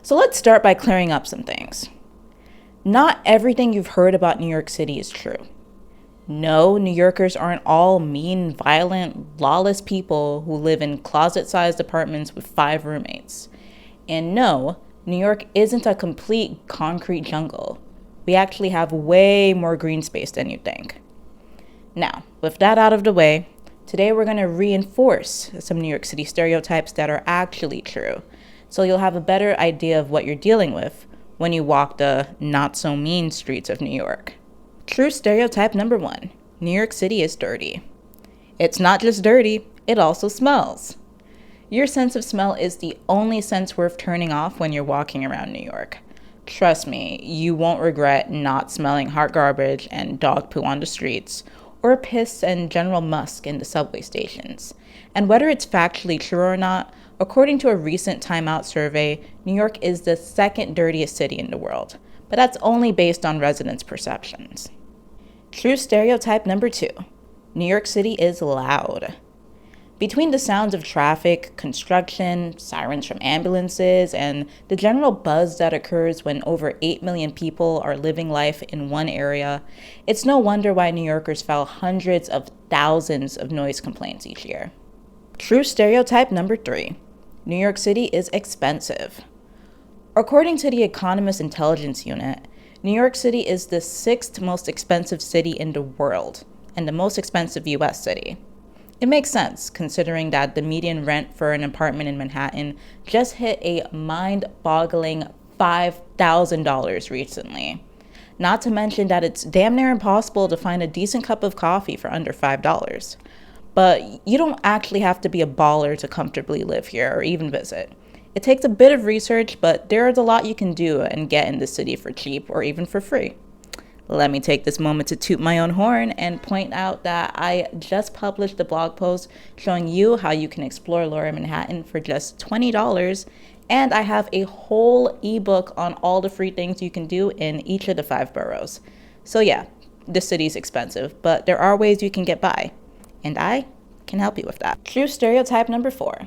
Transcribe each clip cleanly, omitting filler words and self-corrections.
So let's start by clearing up some things. Not everything you've heard about New York City is true. No, New Yorkers aren't all mean, violent, lawless people who live in closet-sized apartments with 5 roommates. And no, New York isn't a complete concrete jungle. We actually have way more green space than you'd think. Now, with that out of the way, today we're going to reinforce some New York City stereotypes that are actually true, so you'll have a better idea of what you're dealing with when you walk the not-so-mean streets of New York. True stereotype number 1, New York City is dirty. It's not just dirty, it also smells. Your sense of smell is the only sense worth turning off when you're walking around New York. Trust me, you won't regret not smelling hot garbage and dog poo on the streets, or piss and general musk in the subway stations. And whether it's factually true or not, according to a recent Time Out survey, New York is the second dirtiest city in the world, but that's only based on residents' perceptions. True stereotype number 2, New York City is loud. Between the sounds of traffic, construction, sirens from ambulances, and the general buzz that occurs when over 8 million people are living life in one area, it's no wonder why New Yorkers file hundreds of thousands of noise complaints each year. True stereotype number 3, New York City is expensive. According to the Economist Intelligence Unit, New York City is the 6th most expensive city in the world and the most expensive US city. It makes sense considering that the median rent for an apartment in Manhattan just hit a mind-boggling $5,000 recently. Not to mention that it's damn near impossible to find a decent cup of coffee for under $5. But you don't actually have to be a baller to comfortably live here or even visit. It takes a bit of research, but there's a lot you can do and get in the city for cheap or even for free. Let me take this moment to toot my own horn and point out that I just published a blog post showing you how you can explore Lower Manhattan for just $20, and I have a whole ebook on all the free things you can do in each of the 5 boroughs. So yeah, the city's expensive, but there are ways you can get by, and I can help you with that. True stereotype number 4.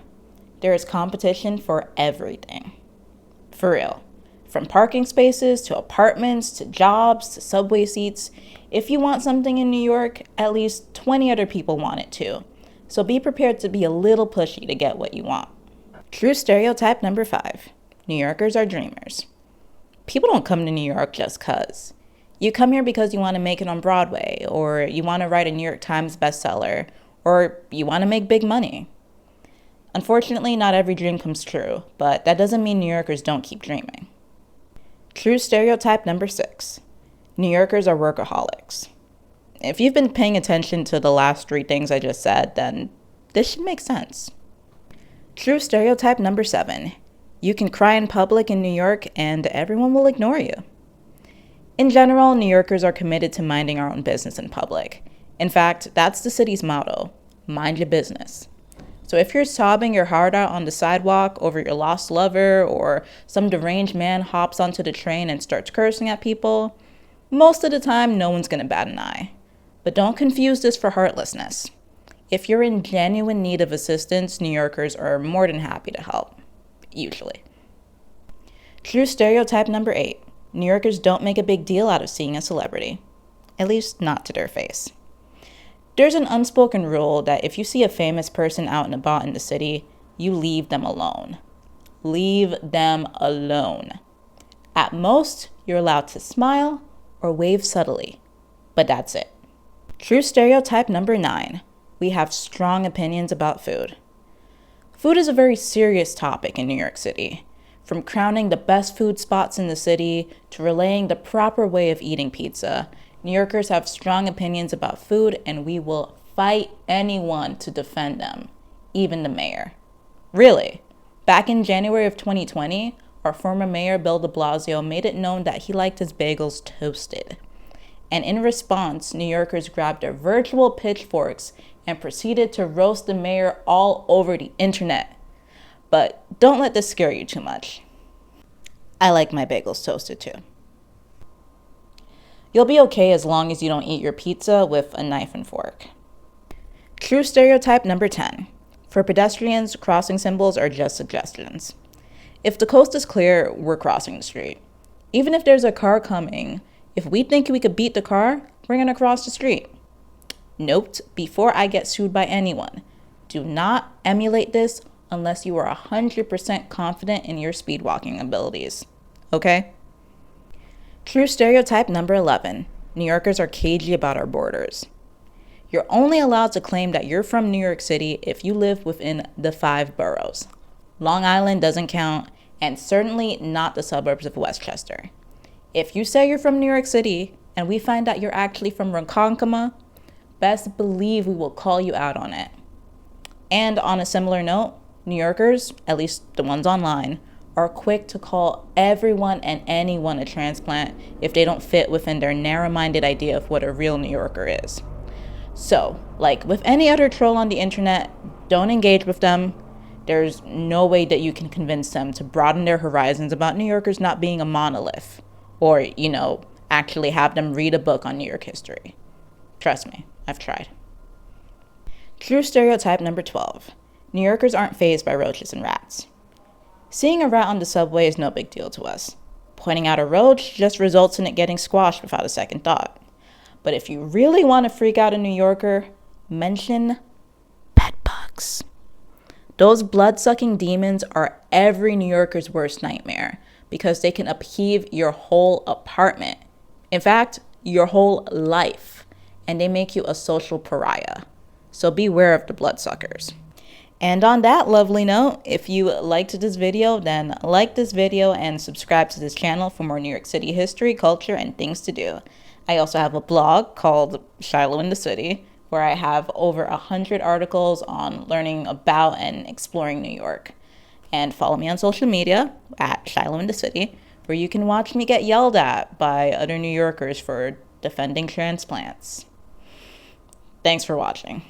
There is competition for everything. For real. From parking spaces to apartments to jobs to subway seats. If you want something in New York, at least 20 other people want it too. So be prepared to be a little pushy to get what you want. True stereotype number 5. New Yorkers are dreamers. People don't come to New York just 'cause. You come here because you want to make it on Broadway, or you want to write a New York Times bestseller, or you want to make big money. Unfortunately, not every dream comes true, but that doesn't mean New Yorkers don't keep dreaming. True stereotype number 6. New Yorkers are workaholics. If you've been paying attention to the last 3 things I just said, then this should make sense. True stereotype number 7. You can cry in public in New York and everyone will ignore you. In general, New Yorkers are committed to minding our own business in public. In fact, that's the city's motto, mind your business. So if you're sobbing your heart out on the sidewalk over your lost lover, or some deranged man hops onto the train and starts cursing at people, most of the time no one's gonna bat an eye. But don't confuse this for heartlessness. If you're in genuine need of assistance, New Yorkers are more than happy to help, usually. True stereotype number 8. New Yorkers don't make a big deal out of seeing a celebrity. At least not to their face. There's an unspoken rule that if you see a famous person out and about in the city, you leave them alone. Leave them alone. At most, you're allowed to smile or wave subtly, but that's it. True stereotype number 9. We have strong opinions about food. Food is a very serious topic in New York City. From crowning the best food spots in the city to relaying the proper way of eating pizza, New Yorkers have strong opinions about food, and we will fight anyone to defend them, even the mayor. Really, back in January of 2020, our former mayor Bill de Blasio made it known that he liked his bagels toasted. And in response, New Yorkers grabbed their virtual pitchforks and proceeded to roast the mayor all over the internet. But don't let this scare you too much. I like my bagels toasted too. You'll be okay as long as you don't eat your pizza with a knife and fork. True stereotype number 10. For pedestrians, crossing symbols are just suggestions. If the coast is clear, we're crossing the street. Even if there's a car coming, if we think we could beat the car, we're gonna cross the street. Note, before I get sued by anyone, do not emulate this unless you are 100% confident in your speed walking abilities. Okay? True stereotype number 11. New Yorkers are cagey about our borders. You're only allowed to claim that you're from New York City if you live within the 5 boroughs. Long Island doesn't count, and certainly not the suburbs of Westchester. If you say you're from New York City and we find out you're actually from Ronkonkoma, best believe we will call you out on it. And on a similar note, New Yorkers, at least the ones online, are quick to call everyone and anyone a transplant if they don't fit within their narrow-minded idea of what a real New Yorker is. So, like with any other troll on the internet, don't engage with them. There's no way that you can convince them to broaden their horizons about New Yorkers not being a monolith, or, actually have them read a book on New York history. Trust me, I've tried. True stereotype number 12. New Yorkers aren't fazed by roaches and rats. Seeing a rat on the subway is no big deal to us. Pointing out a roach just results in it getting squashed without a second thought. But if you really want to freak out a New Yorker, mention bed bugs. Those blood-sucking demons are every New Yorker's worst nightmare because they can upheave your whole apartment. In fact, your whole life. And they make you a social pariah. So beware of the bloodsuckers. And on that lovely note, if you liked this video, then like this video and subscribe to this channel for more New York City history, culture, and things to do. I also have a blog called Shiloh in the City, where I have over 100 articles on learning about and exploring New York. And follow me on social media at Shiloh in the City, where you can watch me get yelled at by other New Yorkers for defending transplants. Thanks for watching.